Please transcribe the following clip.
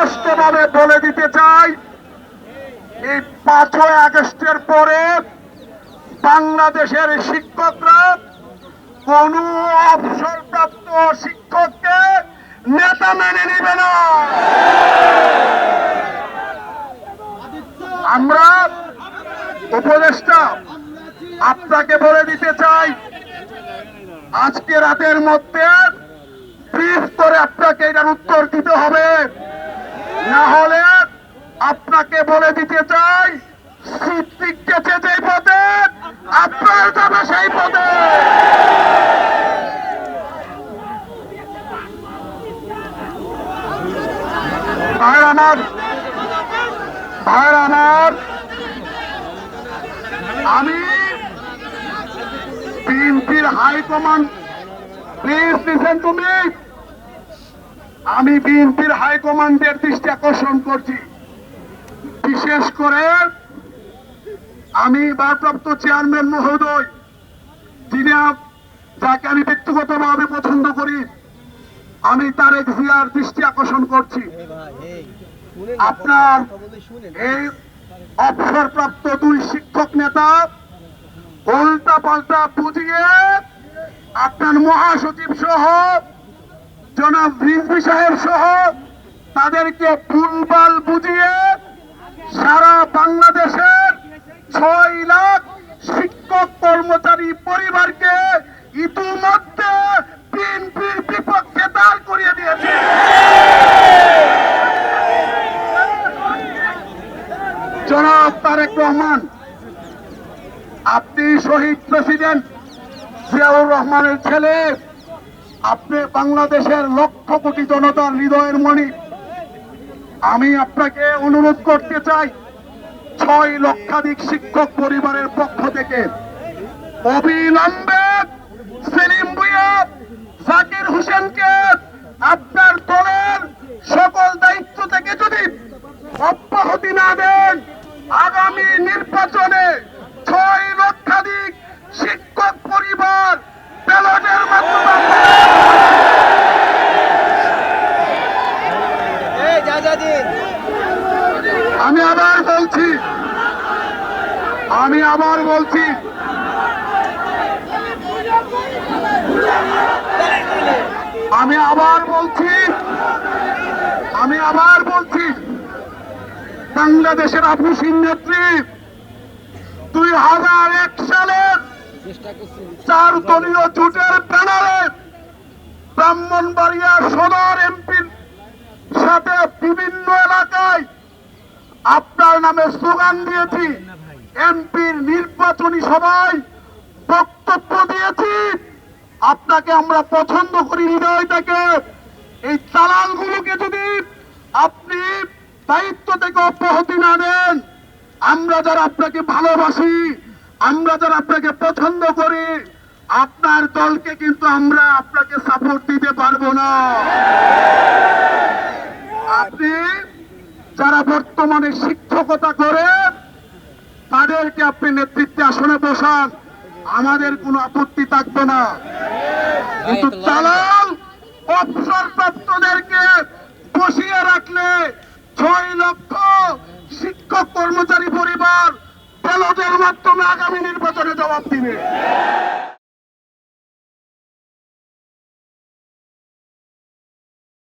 স্পষ্টভাবে বলে দিতে চাই, এই 5ই আগস্টের পরে বাংলাদেশের শিক্ষকরা কোন অবসরপ্রাপ্ত শিক্ষককে নেতা মেনে নিবে না। আমরা উপদেষ্টা আপনাকে বলে দিতে চাই, আজকে রাতের মধ্যে ব্রিফ করে আপনাকে এটার উত্তর দিতে হবে, না হলে আপনাকে বলে দিতে চাই সিদ্দিক গেছে যে পথে আপনার যাবে সেই পথে। ভাইয়ের আমার, আমি বিএনপির high command, please listen to me, আমি বিএনপির হাইকমান্ডের দৃষ্টি আকর্ষণ করছি। বিশেষ করে আমি ভারপ্রাপ্ত চেয়ারম্যান মহোদয়, যিনি যাকে আমি ব্যক্তিগতভাবে পছন্দ করি, আমি তারেক জিয়ার দৃষ্টি আকর্ষণ করছি। আপনার এই অবসরপ্রাপ্ত 2 শিক্ষক নেতা উল্টা পাল্টা বুঝিয়ে আপনার মহাসচিব সহ জনাব রিজভী সাহেব সহ তাদেরকে ভুলভাল বুঝিয়ে সারা বাংলাদেশের 6 লাখ শিক্ষক কর্মচারী পরিবারকে ইতিমধ্যে বিএনপির বিপক্ষে দাঁড় করিয়ে দিয়েছে। জনাব তারেক রহমান, আপনি শহীদ প্রেসিডেন্ট জিয়াউর রহমানের ছেলে, আপনি বাংলাদেশের লক্ষ কোটি জনতার হৃদয়ের মণি। আমি আপনাকে অনুরোধ করতে চাই, 6 লক্ষাধিক শিক্ষক পরিবারের পক্ষ থেকে অবিলম্বে সেলিম ভুঁইয়া, জাকির হোসেনকে আপনার দলের সকল দায়িত্ব থেকে যদি অব্যাহতি না দেন, আগামী নির্বাচনে 6 লক্ষাধিক শিক্ষক পরিবার ব্যালটের মাধ্যমে। আমি আবার বলছি, আমি আবার বলছি, বাংলাদেশের আপসীন নেত্রী 2001 সালে 4 দলীয় জোটের ব্যানারে ব্রাহ্মণবাড়িয়া সদর এমপির সাথে বিভিন্ন এলাকায় আপনার নামে স্লোগান দিয়েছি, এমপির নির্বাচনী সভায় বক্তব্য দিয়েছি। আপনাকে আমরা পছন্দ করি হৃদয় থেকে। এই দালালগুলোকে যদি আপনি দায়িত্ব থেকে অব্যাহতি না দেন, আমরা যারা আপনাকে ভালোবাসি, আমরা যারা আপনাকে পছন্দ করি, আপনার দলকে কিন্তু আমরা আপনাকে সাপোর্ট দিতে পারবো না। আপনি যারা বর্তমানে শিক্ষকতা করে তাদেরকে আপনি নেতৃত্বে আসনে বসান, আমাদের কোনো আপত্তি থাকবে না। কিন্তু দালাল অবসরপ্রাপ্তদেরকে বসিয়ে রাখলে 6 লক্ষ শিক্ষক কর্মচারী পরিবার ব্যালটের মাধ্যমে আগামী নির্বাচনে জবাব দিবে।